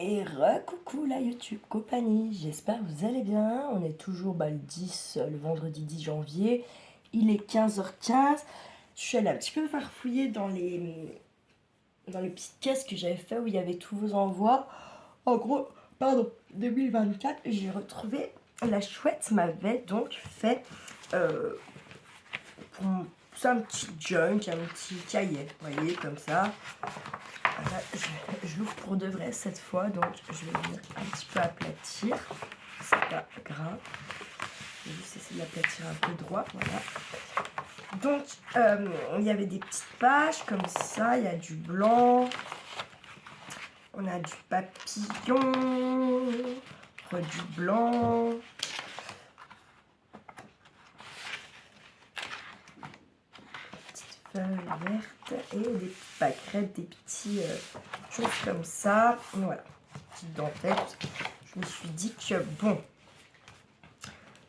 Et coucou la YouTube compagnie, j'espère que vous allez bien. On est toujours le 10, le vendredi 10 janvier. Il est 15h15. Je suis allée un petit peu farfouiller dans les petites caisses que j'avais fait où il y avait tous vos envois. En gros, pardon, 2024, j'ai retrouvé la chouette m'avait donc fait pour c'est un petit junk, un petit cahier, vous voyez, comme ça. Voilà, je l'ouvre pour de vrai cette fois, donc je vais venir un petit peu aplatir. C'est pas grave. Je vais juste essayer de l'aplatir un peu droit, voilà. Donc, il y avait des petites pages comme ça, il y a du blanc, on a du papillon, du blanc. Feuilles vertes et des petites pâquerettes, des petits choses comme ça. Voilà, petite dentelle. Je me suis dit que bon,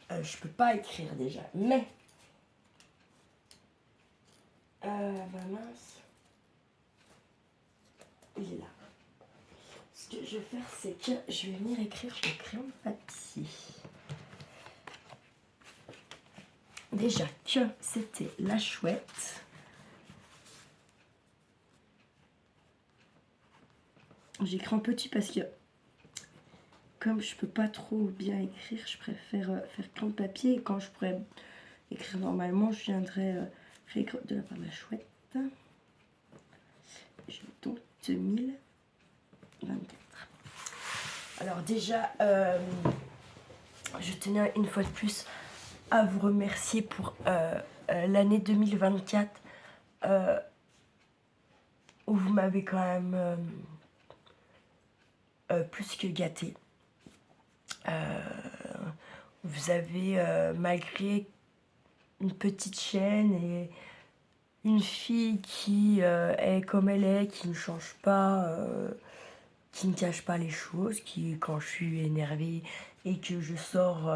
je peux pas écrire déjà, mais mince, il est là. Ce que je vais faire, c'est que je vais venir écrire au crayon de papier. Déjà que c'était la chouette. J'écris en petit parce que comme je peux pas trop bien écrire, je préfère faire crayon de papier. Et quand je pourrais écrire normalement, je viendrai réécrire de la part de la chouette. Je vais donc 2024. Alors déjà, je tenais une fois de plus à vous remercier pour l'année 2024 où vous m'avez quand même plus que gâté. Vous avez, malgré une petite chaîne et une fille qui est comme elle est, qui ne change pas, qui ne cache pas les choses, qui, quand je suis énervée et que je sors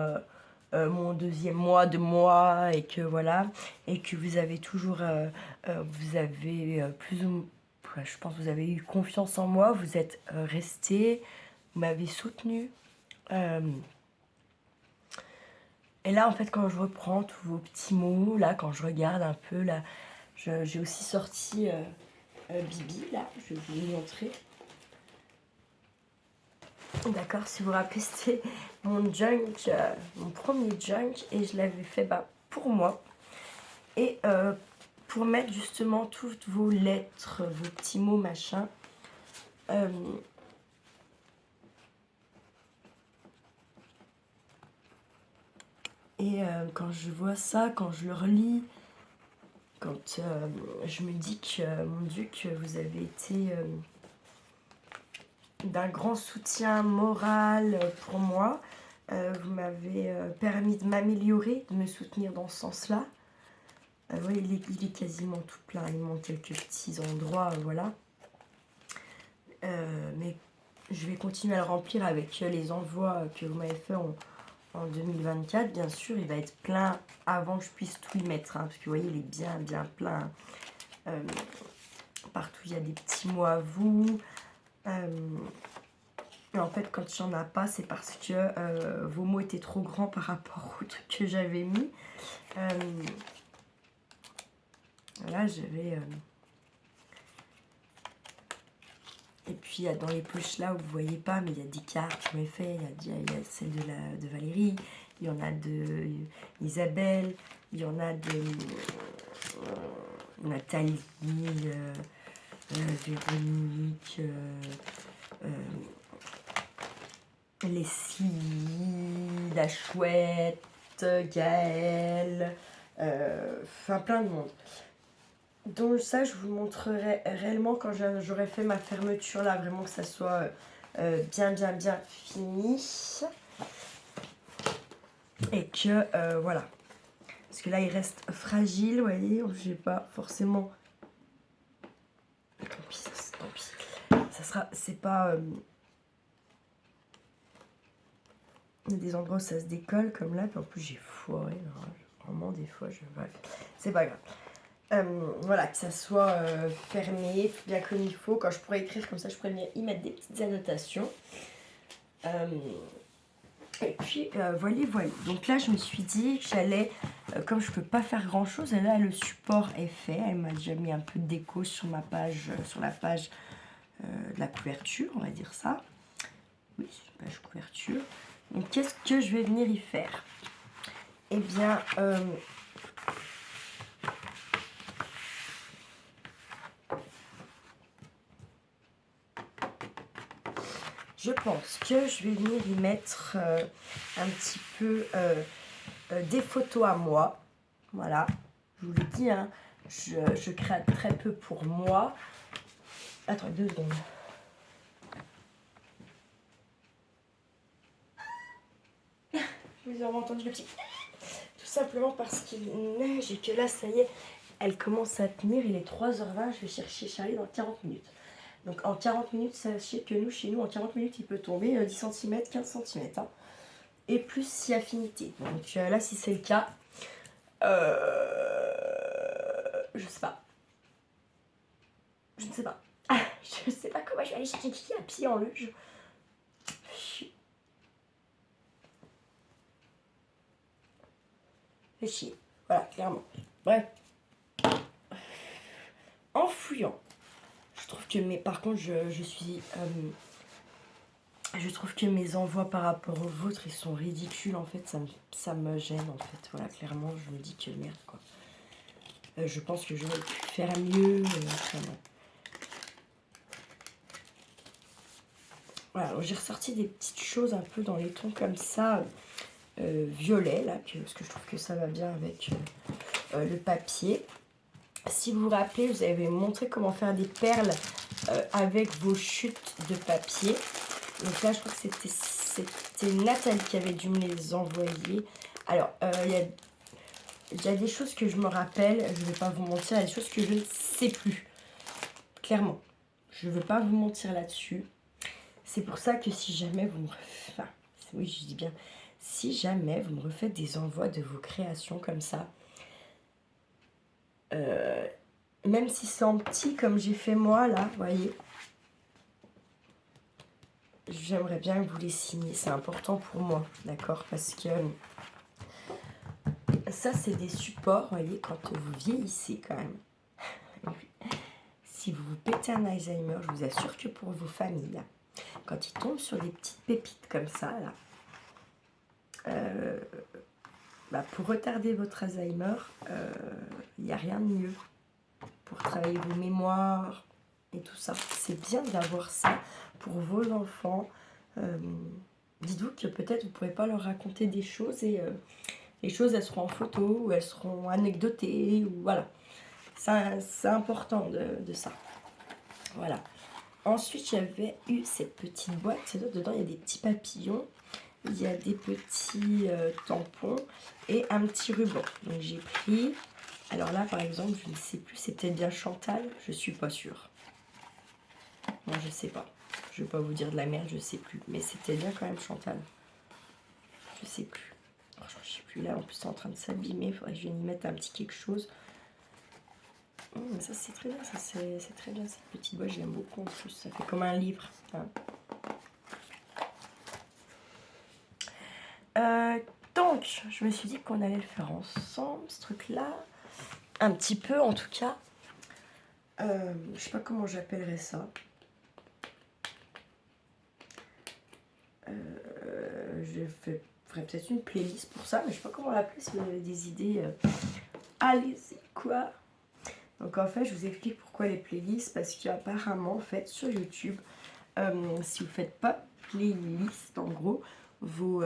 mon deuxième mois de moi et que voilà, et que vous avez toujours, vous avez plus ou je pense que vous avez eu confiance en moi, vous êtes resté, vous m'avez soutenu. Et là, en fait, quand je reprends tous vos petits mots, là, quand je regarde un peu, là, j'ai aussi sorti Bibi, là, je vais vous le montrer. D'accord, si vous vous rappelez, c'était mon junk, mon premier junk, et je l'avais fait pour moi. Et pour mettre justement toutes vos lettres, vos petits mots, machin. Et quand je vois ça, quand je le relis, quand je me dis que, mon Dieu, que vous avez été d'un grand soutien moral pour moi. Vous m'avez permis de m'améliorer, de me soutenir dans ce sens-là. Oui, il est quasiment tout plein, il manque quelques petits endroits, voilà. Mais je vais continuer à le remplir avec les envois que vous m'avez fait en 2024. Bien sûr, il va être plein avant que je puisse tout y mettre, hein, parce que vous voyez, il est bien, bien plein. Partout, il y a des petits mots à vous. Et en fait, quand il n'y en a pas, c'est parce que vos mots étaient trop grands par rapport au truc que j'avais mis. Là, j'avais... Et puis, dans les poches là où vous ne voyez pas, mais il y a des cartes que j'ai fait. Il y a celle de Valérie, il y en a de Isabelle, il y en a de Nathalie, Véronique, Leslie, la chouette, Gaëlle, enfin plein de monde. Donc ça, je vous montrerai réellement quand j'aurai fait ma fermeture là, vraiment que ça soit bien fini. Et que voilà. Parce que là, il reste fragile, vous voyez, j'ai pas forcément... Tant pis, tant pis. Ça sera, c'est pas... Il y a des endroits où ça se décolle comme là, puis en plus j'ai foiré. Vraiment, des fois, c'est pas grave. Voilà, que ça soit fermé, tout bien comme il faut. Quand je pourrais écrire comme ça, je pourrais venir y mettre des petites annotations. Et puis voilà. Donc là, je me suis dit que j'allais, comme je peux pas faire grand chose, et là le support est fait. Elle m'a déjà mis un peu de déco sur ma page, sur la page de la couverture, on va dire ça. Oui, c'est une page couverture. Donc qu'est-ce que je vais venir y faire? Eh bien, je pense que je vais venir y mettre un petit peu des photos à moi. Voilà, je vous le dis, hein, je crée très peu pour moi. Attends, 2 secondes. Vous avez entendu le petit... Tout simplement parce qu'il neige et que là, ça y est, elle commence à tenir. Il est 3h20, je vais chercher Charlie dans 40 minutes. Donc en 40 minutes, sachez que nous, chez nous, en 40 minutes, il peut tomber 10 cm, 15 cm. Hein. Et plus si affinité. Donc là, si c'est le cas, je sais pas. Je ne sais pas. Je ne sais pas comment je vais aller chercher Kiki à pied en luge. Fait chier. Voilà, clairement. Bref. En fouillant, je trouve que mes... Par contre, je suis... je trouve que mes envois par rapport aux vôtres, ils sont ridicules. En fait, ça me gêne, en fait. Voilà, clairement, je me dis que merde, quoi. Je pense que j'aurais pu faire mieux. Voilà, j'ai ressorti des petites choses un peu dans les tons comme ça, violet, là, parce que je trouve que ça va bien avec le papier. Si vous vous rappelez, je vous avais montré comment faire des perles avec vos chutes de papier. Donc là, je crois que c'était Nathalie qui avait dû me les envoyer. Alors, il y a des choses que je me rappelle, je ne vais pas vous mentir, il y a des choses que je ne sais plus. Clairement, je ne veux pas vous mentir là-dessus. C'est pour ça que si jamais vous me... Enfin, oui, je dis bien, si jamais vous me refaites des envois de vos créations comme ça, même si c'est en petit comme j'ai fait moi là, vous voyez, j'aimerais bien que vous les signiez, c'est important pour moi, d'accord? Parce que ça c'est des supports, vous voyez, quand vous vieillissez quand même. Si vous vous pétez un Alzheimer, je vous assure que pour vos familles, quand ils tombent sur des petites pépites comme ça, là, pour retarder votre Alzheimer, il n'y a rien de mieux pour travailler vos mémoires et tout ça. C'est bien d'avoir ça pour vos enfants. Dites-vous que peut-être vous ne pourrez pas leur raconter des choses et les choses elles seront en photo ou elles seront anecdotées ou voilà. C'est important de ça. Voilà. Ensuite, j'avais eu cette petite boîte. Dedans, il y a des petits papillons. Il y a des petits tampons et un petit ruban. Donc, j'ai pris... Alors là, par exemple, je ne sais plus. C'est peut-être bien Chantal. Je suis pas sûre. Non, je sais pas. Je vais pas vous dire de la merde, je sais plus. Mais c'était bien quand même Chantal. Je sais plus. Franchement, je sais plus. Là, en plus, c'est en train de s'abîmer. Il faudrait que je vienne y mettre un petit quelque chose. Ça c'est très bien, ça c'est très bien cette petite boîte, je l'aime beaucoup en plus, ça fait comme un livre. Donc je me suis dit qu'on allait le faire ensemble, ce truc là, un petit peu en tout cas. Je sais pas comment j'appellerais ça. Je ferai peut-être une playlist pour ça, mais je sais pas comment l'appeler. Si vous avez des idées, allez-y quoi. Donc en fait, je vous explique pourquoi les playlists, parce qu'apparemment, en fait, sur YouTube, si vous faites pas playlist, en gros, vos...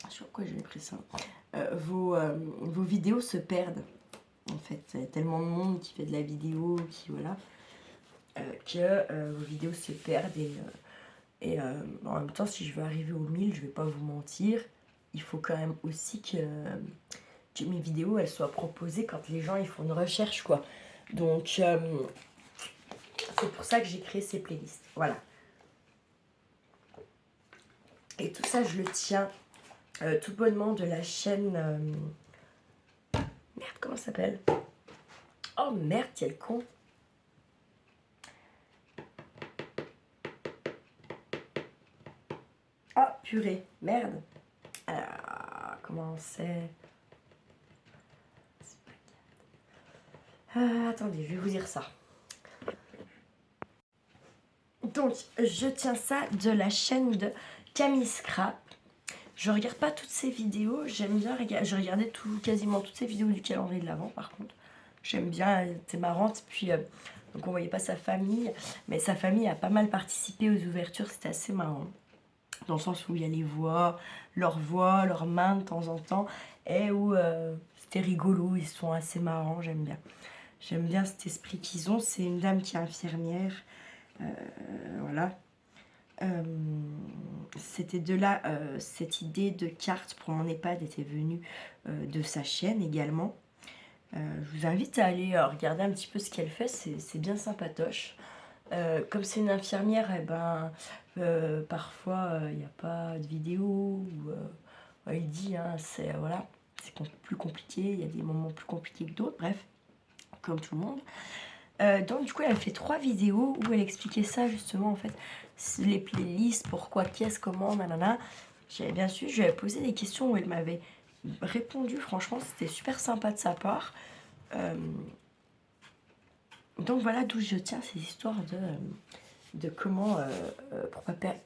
sur quoi j'avais pris ça, vos vidéos se perdent, en fait. Il y a tellement de monde qui fait de la vidéo, qui voilà, que vos vidéos se perdent. Et en même temps, si je veux arriver aux 1000, je vais pas vous mentir, il faut quand même aussi que mes vidéos elles soient proposées quand les gens ils font une recherche quoi. Donc c'est pour ça que j'ai créé ces playlists. Voilà. Et tout ça je le tiens tout bonnement de la chaîne comment ça s'appelle? Oh merde, quel con. Oh purée, merde. Comment c'est? Attendez, je vais vous dire ça. Donc, je tiens ça de la chaîne de Camille Scrap. Je regarde pas toutes ses vidéos, j'aime bien regarder. Je regardais quasiment toutes ses vidéos du calendrier de l'Avent par contre. J'aime bien, elle était marrante. Puis, donc on voyait pas sa famille, mais sa famille a pas mal participé aux ouvertures, c'était assez marrant. Dans le sens où il y a les voix, leurs mains de temps en temps, et où c'était rigolo, ils sont assez marrants, j'aime bien. J'aime bien cet esprit qu'ils ont. C'est une dame qui est infirmière, voilà. C'était de là, cette idée de carte pour mon EHPAD était venue de sa chaîne également. Je vous invite à aller regarder un petit peu ce qu'elle fait, c'est bien sympatoche. Comme c'est une infirmière, eh ben, parfois il n'y a pas de vidéo, ou il dit, hein, c'est voilà, c'est plus compliqué, il y a des moments plus compliqués que d'autres, bref, comme tout le monde. Donc du coup elle a fait 3 vidéos où elle expliquait ça justement en fait, les playlists, pourquoi, qu'est-ce, comment, nanana. J'avais bien su, je lui avais posé des questions où elle m'avait répondu, franchement c'était super sympa de sa part. Donc voilà d'où je tiens ces histoires de comment, pour pas perdre,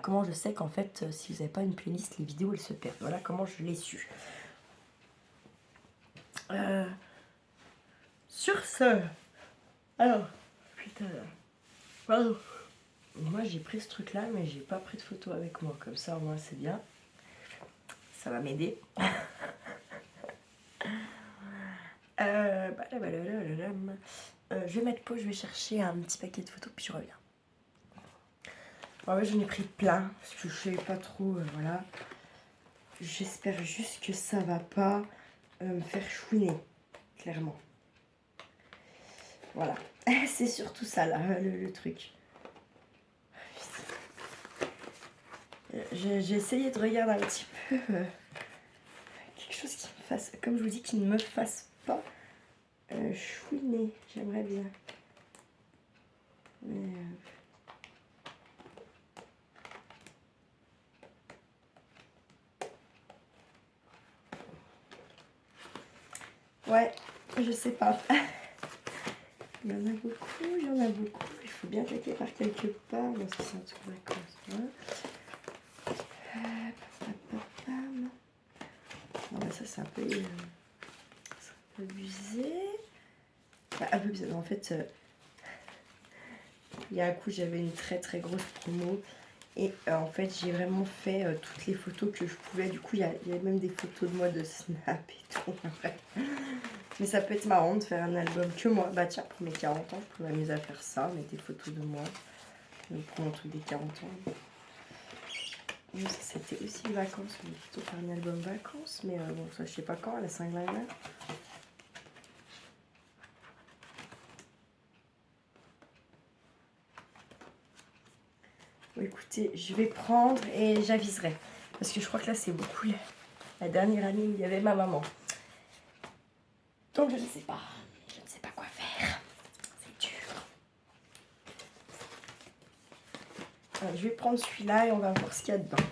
comment je sais qu'en fait si vous n'avez pas une playlist, les vidéos elles se perdent. Voilà comment je l'ai su. Sur ce, alors, putain, pardon. Moi j'ai pris ce truc là, mais j'ai pas pris de photo avec moi, comme ça au moins c'est bien. Ça va m'aider. Je vais mettre pause, je vais chercher un petit paquet de photos puis je reviens. Ouais, j'en ai pris plein parce que je sais pas trop, voilà. J'espère juste que ça va pas me faire chouiner, clairement. Voilà, c'est surtout ça là, le truc. J'ai essayé de regarder un petit peu quelque chose qui me fasse, comme je vous dis, qui ne me fasse pas chouiner. J'aimerais bien. Mais, ouais, je sais pas. Il y en a beaucoup, il y en a beaucoup. Il faut bien claquer par quelque part. Dans ce c'est un truc vacances. Ouais, ça c'est un peu abusé. Enfin, un peu bizarre. En fait, il y a un coup, j'avais une très très grosse promo. Et en fait, j'ai vraiment fait toutes les photos que je pouvais. Du coup, il y a même des photos de moi de Snap et tout. Mais ça peut être marrant de faire un album que moi. Bah tiens, pour mes 40 ans, je peux m'amuser à faire ça. Mettre des photos de moi. Pour mon truc des 40 ans. C'était aussi les vacances. On va plutôt faire un album vacances. Mais bon, ça, je sais pas quand, à la Saint-Valentin. Bon, écoutez, je vais prendre et j'aviserai. Parce que je crois que là, c'est beaucoup la dernière année où il y avait ma maman. Donc, je ne sais pas. Je ne sais pas quoi faire. C'est dur. Alors, je vais prendre celui-là et on va voir ce qu'il y a dedans.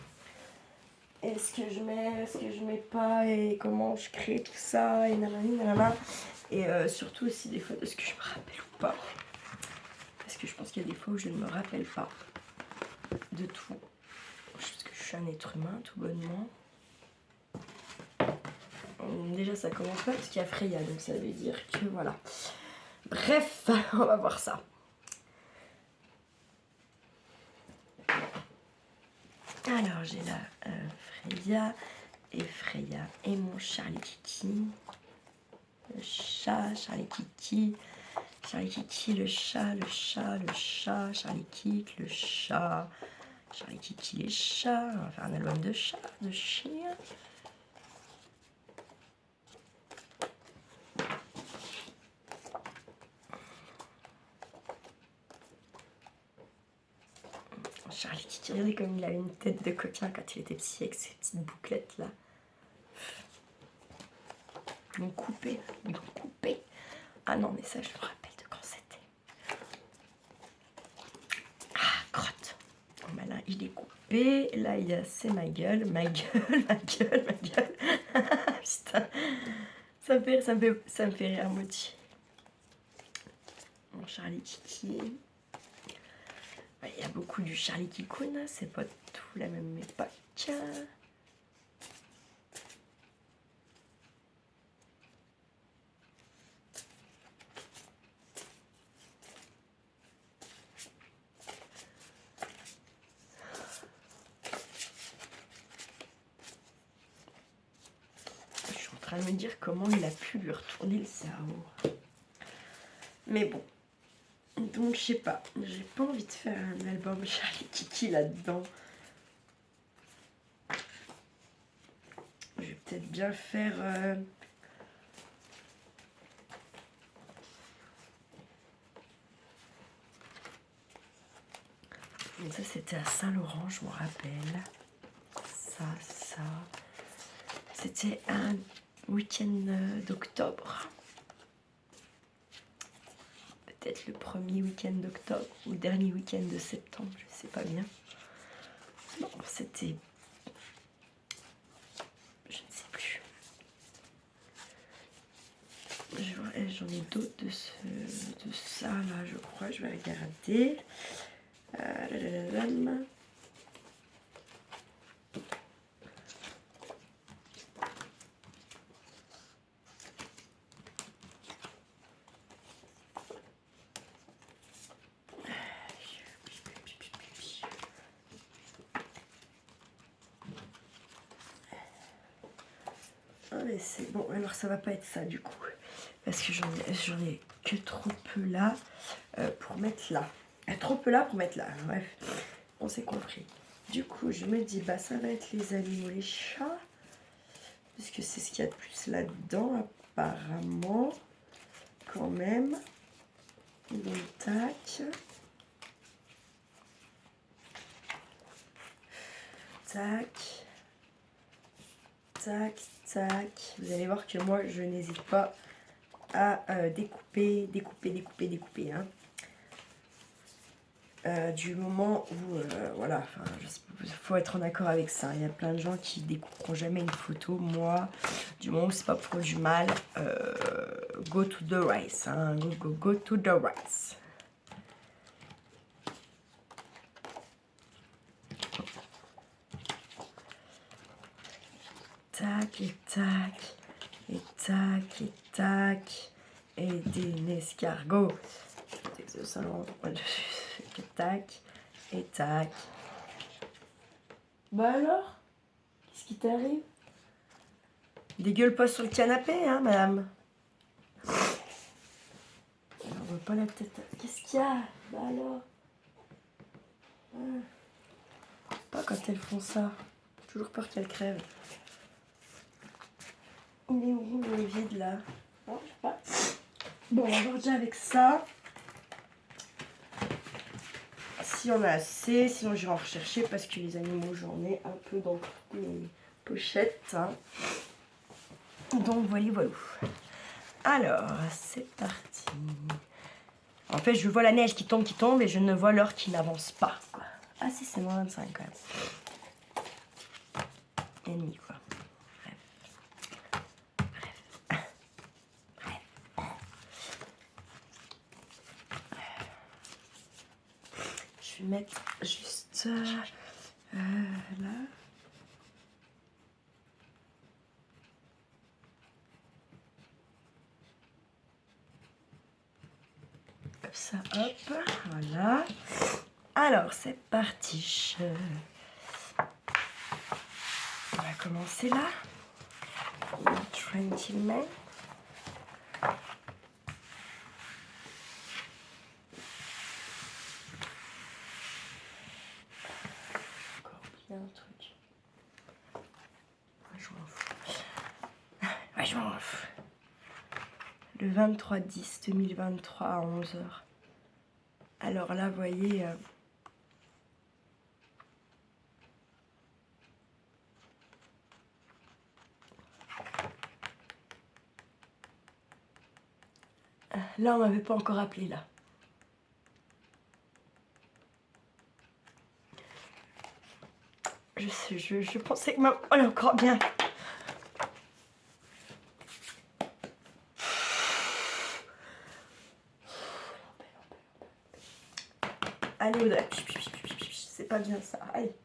Est-ce que je mets, est-ce que je mets pas, et comment je crée tout ça, et nanani, nanana. Et surtout aussi des fois de ce que je me rappelle ou pas. Parce que je pense qu'il y a des fois où je ne me rappelle pas de tout. Parce que je suis un être humain, tout bonnement. Déjà, ça commence pas parce qu'il y a Freya, donc ça veut dire que voilà. Bref, on va voir ça. Alors, j'ai là Freya et mon Charlie Kiki. Le chat, Charlie Kiki. Charlie Kiki, le chat, Charlie Kiki, le chat. Charlie Kiki, les chats. On va faire un album de chats, de chiens. Charlie Kiki, regardez comme il avait une tête de coquin quand il était petit avec ses petites bouclettes là. l'ont coupé. Ils l'ont coupé. Ah non, mais ça, je me rappelle de quand c'était. Ah, crotte. Bon, ben là, il est coupé. Là, il y a c'est ma gueule, ma gueule, ma gueule, ma gueule. Putain. Ça me fait rire à moitié. Mon Charlie Kiki. Il y a beaucoup du Charlie Kikoun, c'est pas tout la même époque. Je suis en train de me dire comment il a pu lui retourner le cerveau. Mais bon. Donc je sais pas, j'ai pas envie de faire un album Charlie Kiki là-dedans. Je vais peut-être bien faire... Donc ça c'était à Saint-Laurent, je me rappelle. Ça. C'était un week-end d'octobre. Peut-être le premier week-end d'octobre ou le dernier week-end de septembre, je sais pas bien. Non, c'était... Je ne sais plus. J'en ai d'autres de ça là, je crois. Je vais regarder. Ah, mais c'est bon, alors ça va pas être ça du coup. Parce que j'en ai que trop peu là pour mettre là. Trop peu là pour mettre là. Bref, on s'est compris. Du coup, je me dis, bah ça va être les animaux, les chats. Parce que c'est ce qu'il y a de plus là-dedans, apparemment. Quand même. Donc, tac. Tac. Tac, tac. Vous allez voir que moi, je n'hésite pas à découper. Hein. Du moment où, voilà, il faut être en accord avec ça. Il y a plein de gens qui découperont jamais une photo. Moi, du moment où c'est pas pour du mal, go to the rice. Hein. Go to the rice. Tac et tac, et tac et tac, et des escargots. Tac et tac. Bah alors, qu'est-ce qui t'arrive? Dégueule pas sur le canapé, hein, madame. On voit pas la tête. Qu'est-ce qu'il y a? Bah alors. Pas quand elles font ça. Toujours peur qu'elles crèvent. Il est où? Il est vide là. Non, je sais pas. Bon, on va voir déjà avec ça. Si on a assez, sinon j'irai en rechercher parce que les animaux, j'en ai un peu dans toutes mes pochettes. Hein. Donc voilà. Alors, c'est parti. En fait, je vois la neige qui tombe et je ne vois l'heure qui n'avance pas. Ah si, c'est moins 25 quand même. Et demi quoi. Je vais mettre juste là. Comme ça, hop, voilà. Alors, c'est parti. On va commencer là. Tranquillement. Encore bien un truc. Ouais, je m'en fous. Ouais, je m'en fous. Le 23/10/2023 à 11 h. Alors là, vous voyez... Là, on m'avait pas encore appelé, là. Je pensais que maman, elle est encore bien. Allez, Audrey. C'est pas bien ça. Allez.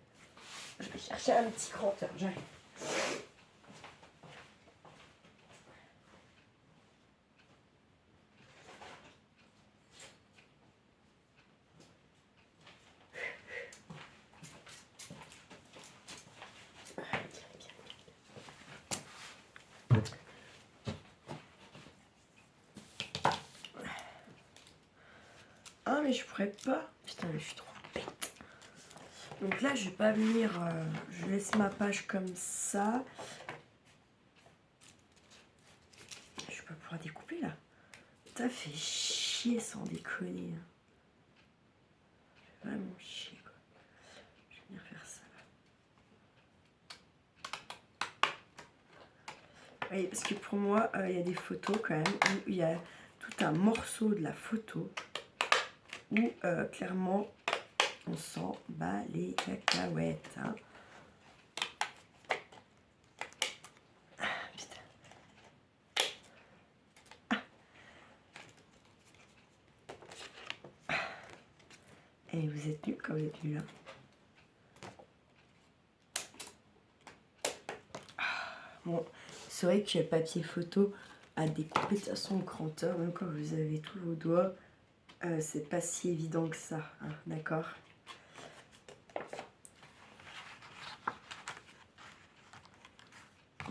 Je vais chercher un petit crotteur. J'arrive. Ah, mais je pourrais pas. Putain, mais je suis trop bête. Donc là, je vais pas venir. Je laisse ma page comme ça. Je vais pas pouvoir découper là. Ça fait chier sans déconner. Vraiment chier quoi. Je vais venir faire ça là. Oui, parce que pour moi, il y a des photos quand même où il y a tout un morceau de la photo où clairement on s'en bat les cacahuètes. Hein. Ah, putain. Ah. Et vous êtes nuls quand vous êtes nuls. Hein. Bon, c'est vrai que le papier photo à découper de toute façon au cranteur, même quand vous avez tous vos doigts, c'est pas si évident que ça, hein, d'accord?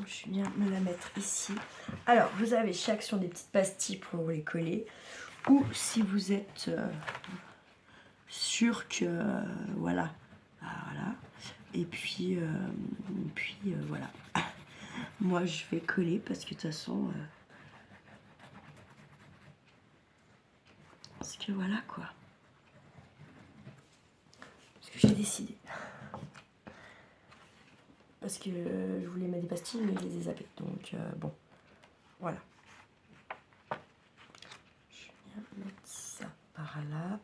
Je viens me la mettre ici. Alors, vous avez chaque sur des petites pastilles pour les coller. Ou si vous êtes sûr que... voilà. Ah, voilà. Et puis voilà. Moi, je vais coller parce que de toute façon... parce que voilà, quoi. Parce que j'ai décidé. Parce que je voulais mettre des pastilles, mais je les ai zappées. Donc, bon. Voilà. Je viens mettre ça par là.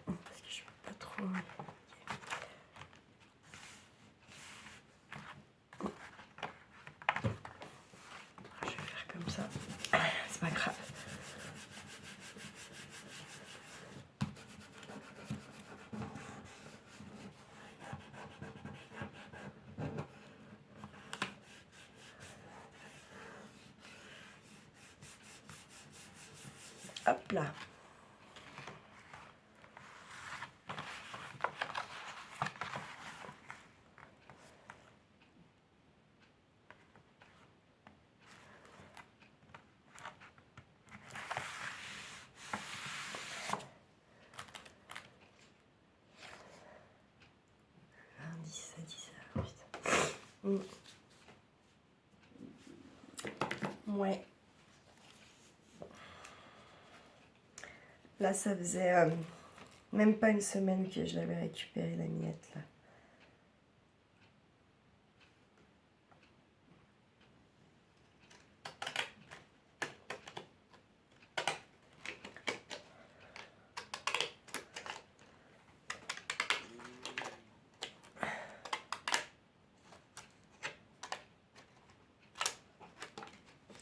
Parce que je peux pas trop... Je vais faire comme ça. C'est pas grave. Hop là. Ouais. Là, ça faisait même pas une semaine que je l'avais récupéré, la miette, là.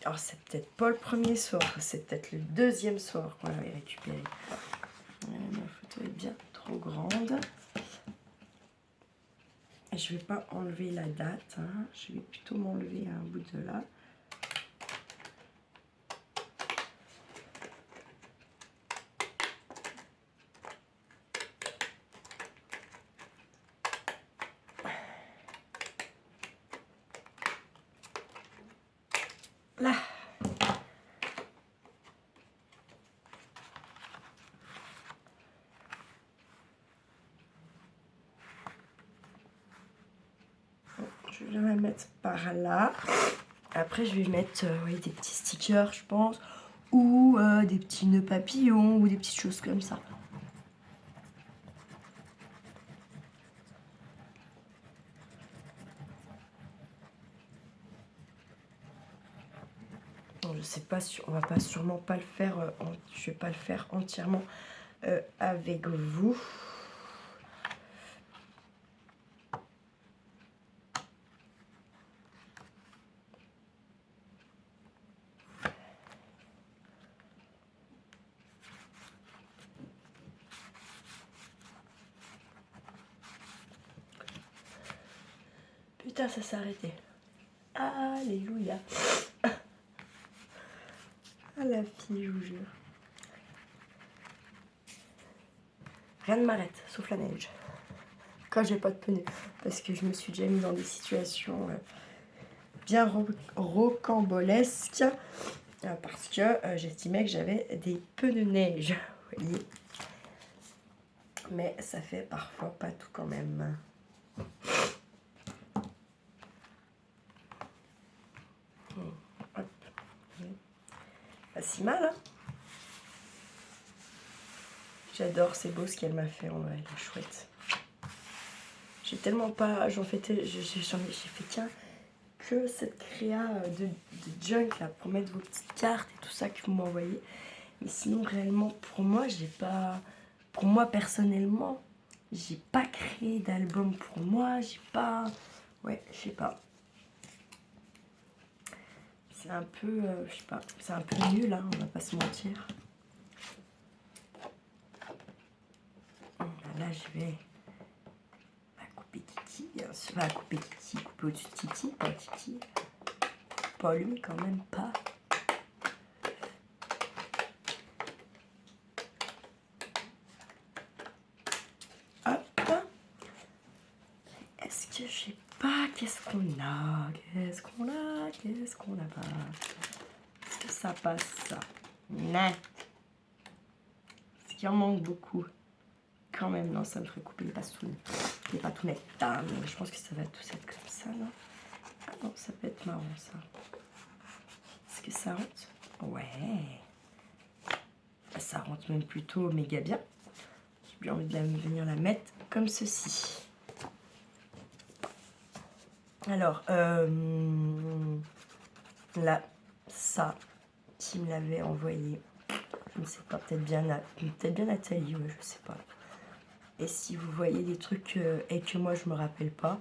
Alors, c'est peut-être pas le premier soir, c'est peut-être le deuxième soir qu'on l'avait récupéré. Ma photo est bien trop grande. Et je vais pas enlever la date, hein. Je vais plutôt m'enlever un bout de là. Là. Je vais la mettre par là. Après, je vais mettre oui, des petits stickers, je pense, ou des petits nœuds papillons, ou des petites choses comme ça. je sais pas si on va pas sûrement pas le faire, je vais pas le faire entièrement avec vous. Putain, ça s'est arrêté. Alléluia. Ah la fille, je vous jure. Rien ne m'arrête, sauf la neige. Quand j'ai pas de pneus. Parce que je me suis déjà mis dans des situations bien rocambolesques. Parce que j'estimais que j'avais des pneus de neige. Vous voyez. Mais ça fait parfois pas tout quand même. Hop. Pas si mal, hein. J'adore, c'est beau ce qu'elle m'a fait, en vrai, elle est chouette. J'ai tellement pas, j'ai fait tiens, que cette créa de junk là, pour mettre vos petites cartes et tout ça que vous m'envoyez. Mais sinon, réellement, pour moi, j'ai pas, pour moi personnellement, j'ai pas créé d'album pour moi, j'ai pas, ouais, je sais pas. C'est un peu, je sais pas, c'est un peu nul, hein, on va pas se mentir. Là, je vais couper Titi, pas couper Titi, couper au-dessus de Titi, pas Titi. Pas lui, quand même pas. Hop. Est-ce que je sais pas, qu'est-ce qu'on a? Qu'est-ce qu'on a? Qu'est-ce qu'on a pas? Est-ce que ça passe, ça? Non. Est-ce qu'il en manque beaucoup? Quand même, non, ça me ferait couper, il n'est pas tout net. Ah, mais je pense que ça va tous être comme ça, non? Ah non, ça peut être marrant, ça. Est-ce que ça rentre? Ouais. Ça rentre même plutôt méga bien. J'ai bien envie de venir la mettre comme ceci. Alors, là, ça, qui me l'avait envoyé, je ne sais pas, peut-être bien Nathalie, ouais, je sais pas. Et si vous voyez des trucs et que moi je me rappelle pas,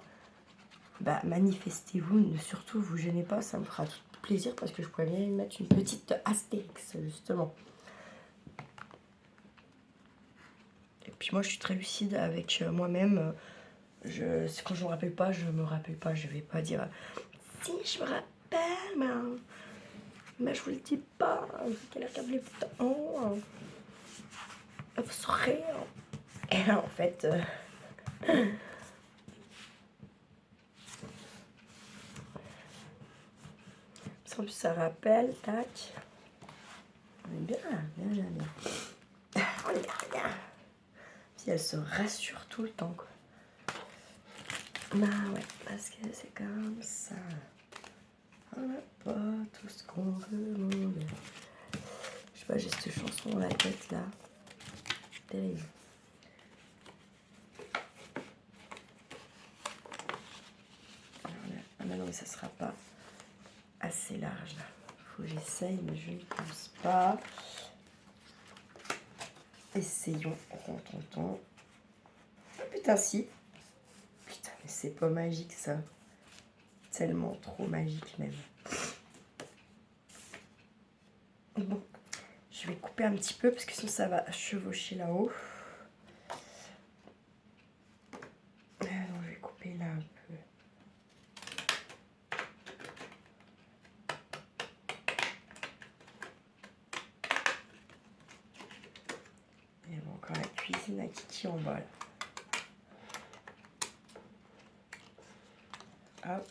bah manifestez-vous, ne surtout vous gênez pas, ça me fera tout plaisir parce que je pourrais bien y mettre une petite astérix justement. Et puis moi je suis très lucide avec moi-même. Quand je me rappelle pas, je me rappelle pas. Je vais pas dire si je me rappelle, mais je vous le dis pas. Quelle heure les boutons. Vous saurez. Et là en fait. En plus ça rappelle, tac. On est bien, bien. On est bien. Puis elle se rassure tout le temps, quoi. Bah ouais, parce que c'est comme ça. On n'a pas tout ce qu'on veut, mon Dieu. Je sais pas, j'ai cette chanson dans la tête, là. Terrible. Ah non, mais ça sera pas assez large, là. Faut que j'essaye, mais je ne pense pas. Essayons, tentons. Oh, putain, si. Putain, mais c'est pas magique, ça. Tellement trop magique, même. Bon, je vais couper un petit peu, parce que sinon ça va chevaucher là-haut. Alors, je vais couper là un peu. Il y a encore la cuisine à Kiki en bas, là. Hop.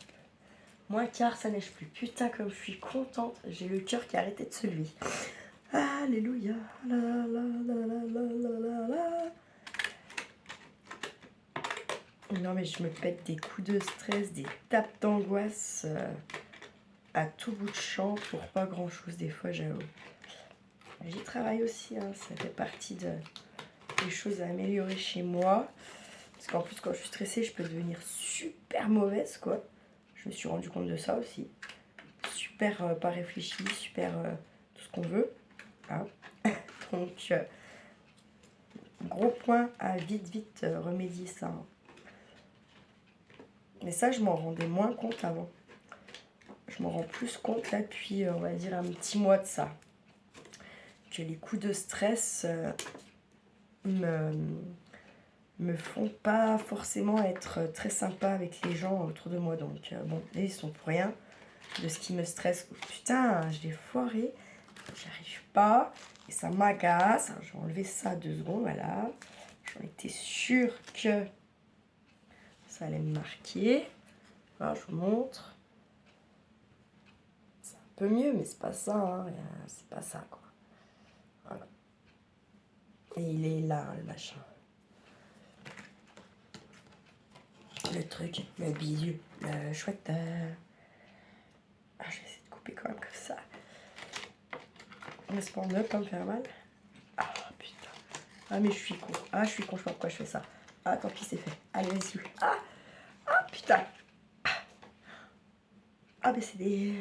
Moins quart, ça neige plus. Putain, comme je suis contente. J'ai le cœur qui a arrêté de se lever. Alléluia. La, la, la, la, la, la. Non, mais je me pète des coups de stress, des tapes d'angoisse à tout bout de champ pour pas grand-chose. Des fois, j'avoue. J'y travaille aussi. Hein. Ça fait partie des choses à améliorer chez moi. Parce qu'en plus, quand je suis stressée, je peux devenir super mauvaise, quoi. Je me suis rendu compte de ça aussi. super pas réfléchi, super tout ce qu'on veut. Hein. Donc, gros point à vite remédier ça. Hein. Mais ça, je m'en rendais moins compte avant. Je m'en rends plus compte là depuis, on va dire, un petit mois de ça. Que les coups de stress me font pas forcément être très sympa avec les gens autour de moi. Donc, bon, là, ils sont pour rien de ce qui me stresse. Oh, putain, je l'ai foiré. J'arrive pas. Et ça m'agace. Je vais enlever ça 2 secondes, voilà. J'en étais sûre que ça allait me marquer. Voilà, je vous montre. C'est un peu mieux, mais c'est pas ça. Hein. C'est pas ça, quoi. Voilà. Et il est là, le machin. Le truc, le bisou, le chouette. Ah, je vais essayer de couper quand même comme ça. N'est-ce pas en up, pas me faire mal. Ah, putain. Ah, mais je suis con. Ah, je suis con, je sais pas pourquoi je fais ça. Ah, tant pis, c'est fait. Allez, vas-y. Ah, putain. Ah, mais c'est des...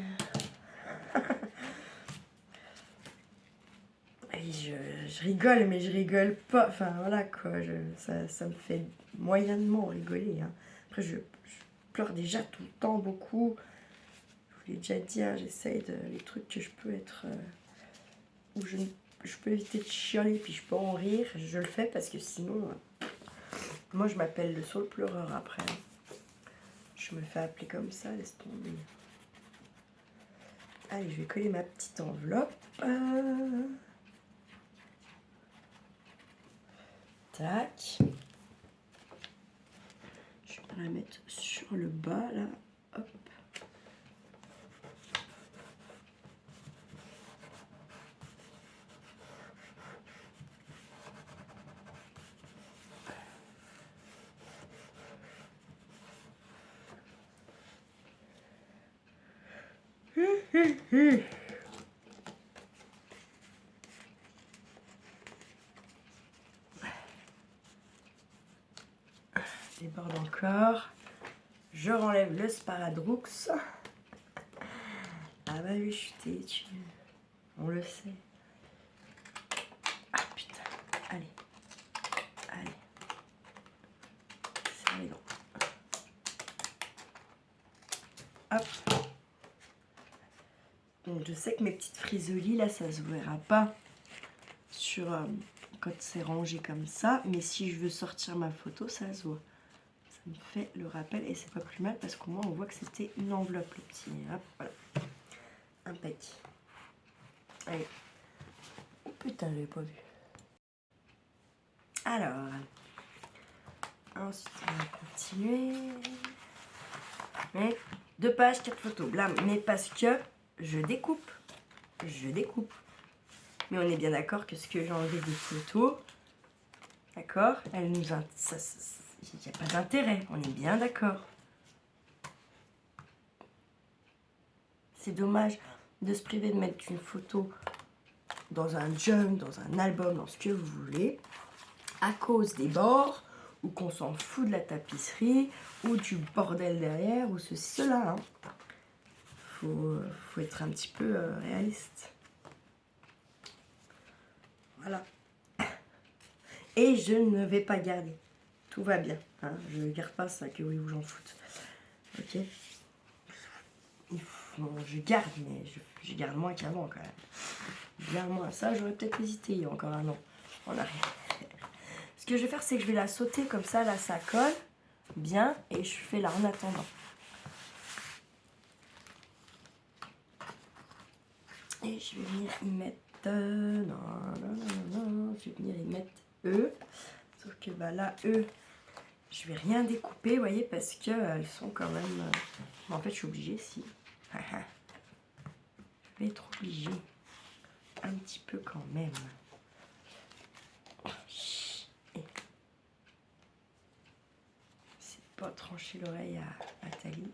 Et je rigole, mais je rigole pas. Enfin, voilà, quoi. Ça me fait moyennement rigoler. Hein. Après, je pleure déjà tout le temps, beaucoup. Je vous l'ai déjà dit, hein, j'essaye de... Les trucs que je peux être... où je peux éviter de chialer, puis je peux en rire. Je le fais parce que sinon... moi, je m'appelle le saule pleureur après. Je me fais appeler comme ça, laisse tomber. Allez, je vais coller ma petite enveloppe. Tac. Je vais la mettre sur le bas, là. Hop. Déborde encore. Je renlève le sparadraux. Ah bah oui, je suis têtue. On le sait. Ah putain. Allez. Allez. C'est les gros. Hop. Donc je sais que mes petites frisolies, là, ça se verra pas sur quand c'est rangé comme ça. Mais si je veux sortir ma photo, ça se voit. Ça me fait le rappel et c'est pas plus mal parce qu'au moins on voit que c'était une enveloppe, le petit. Hop, voilà. Impec. Allez. Oh putain, je l'avais pas vu. Alors, ensuite on va continuer. Mais 2 pages, 4 photos, blam. Mais parce que je découpe. Je découpe. Mais on est bien d'accord que ce que j'ai enlevé des photos, d'accord, elle nous a... Il n'y a pas d'intérêt, on est bien d'accord. C'est dommage de se priver de mettre une photo dans un junk, dans un album, dans ce que vous voulez, à cause des bords, ou qu'on s'en fout de la tapisserie, ou du bordel derrière, ou ceci, cela. Hein. Faut être un petit peu réaliste. Voilà. Et je ne vais pas garder. Tout va bien. Hein. Je ne garde pas ça, que oui, vous j'en foute. Ok. Je garde, mais je garde moins qu'avant quand même. Bien moins. Ça, j'aurais peut-être hésité il y a encore un an. En arrière. Ce que je vais faire, c'est que je vais la sauter comme ça. Là, ça colle bien. Et je fais là en attendant. Et je vais venir y mettre... non. Je vais venir y mettre eux. Sauf que bah, là, eux, je vais rien découper, vous voyez, parce qu'elles sont quand même... En fait, je suis obligée, si. Je vais être obligée. Un petit peu quand même. C'est pas trancher l'oreille à Thalie.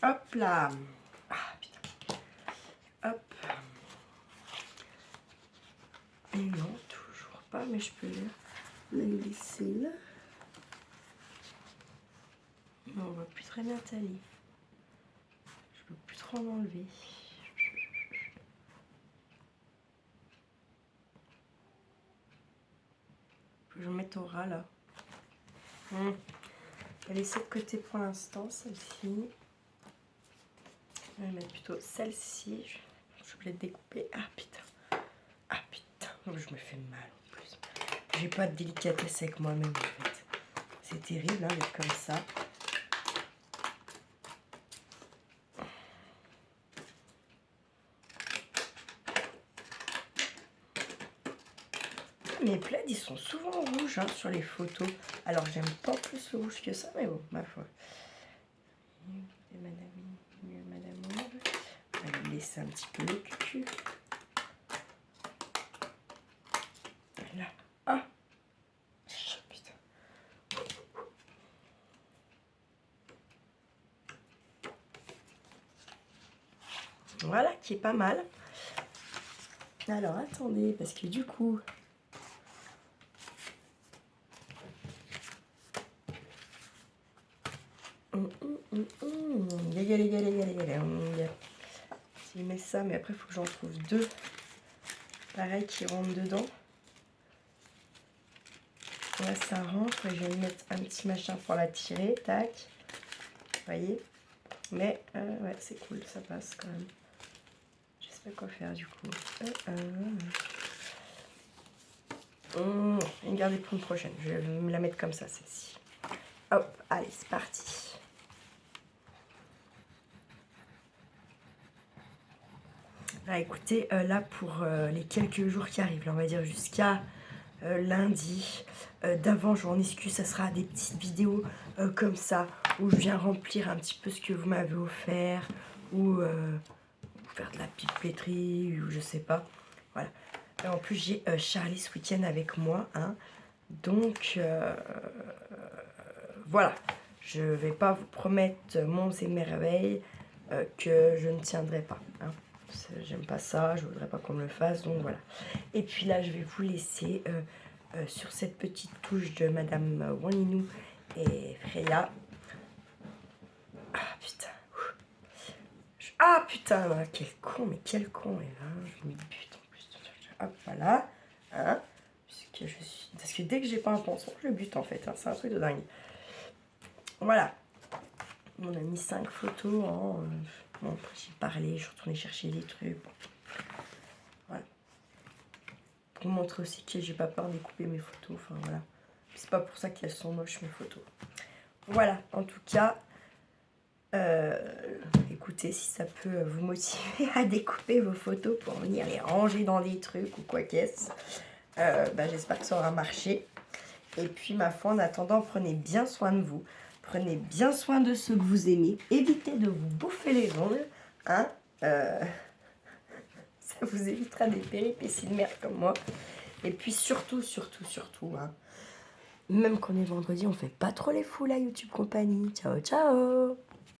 Hop là. Ah putain. Hop. Et non, toujours pas, mais je peux la glisser là. Non, on voit plus très bien tailler. Je peux plus trop en enlever. Faut que je mette au ras là. Je vais laisser de côté pour l'instant celle-ci. Je vais mettre plutôt celle-ci. Je voulais découper. Ah putain. Ah putain. Je me fais mal en plus. J'ai pas de délicatesse avec moi-même en fait. C'est terrible hein, d'être comme ça. Mes plaids, ils sont souvent rouges hein, sur les photos. Alors, j'aime pas plus le rouge que ça, mais bon, ma foi. Et madame, on va lui laisser un petit peu le cul. Là. Ah putain. Voilà, qui est pas mal. Alors, attendez, parce que du coup... Si je mets ça, mais après il faut que j'en trouve deux. Pareil qui rentrent dedans. Là ça rentre, je vais mettre un petit machin pour la tirer, tac. Vous voyez. Mais ouais c'est cool, ça passe quand même. Je sais pas quoi faire du coup. Et garder pour une prochaine. Je vais me la mettre comme ça celle-ci. Hop, allez c'est parti. Ah, écoutez, là pour les quelques jours qui arrivent, là, on va dire jusqu'à lundi, d'avant je m'en excuse, ça sera des petites vidéos comme ça, où je viens remplir un petit peu ce que vous m'avez offert, ou faire de la pipetterie, ou je sais pas, voilà. Et en plus j'ai Charlie ce week-end avec moi, hein, donc voilà, je vais pas vous promettre monts et merveilles que je ne tiendrai pas, hein. J'aime pas ça, je voudrais pas qu'on me le fasse, donc voilà. Et puis là, je vais vous laisser sur cette petite touche de Madame Waninou et Freya. Ah putain. Ah putain, là, quel con, mais quel con. Et là, je me bute en plus. Hop, voilà. Hein, parce que dès que j'ai pas un ponçon, je bute en fait. Hein, c'est un truc de dingue. Voilà. On a mis 5 photos en... bon, après j'ai parlé, je suis retournée chercher des trucs. Bon. Voilà. Pour montrer aussi que j'ai pas peur de découper mes photos. Enfin voilà. C'est pas pour ça qu'elles sont moches mes photos. Voilà, en tout cas, écoutez, si ça peut vous motiver à découper vos photos pour venir les ranger dans des trucs ou quoi qu'est-ce, bah, j'espère que ça aura marché. Et puis ma foi, en attendant, prenez bien soin de vous. Prenez bien soin de ceux que vous aimez. Évitez de vous bouffer les ongles. Hein, ça vous évitera des péripéties de merde comme moi. Et puis surtout, hein, même quand on est vendredi, on fait pas trop les fous la YouTube compagnie. Ciao, ciao!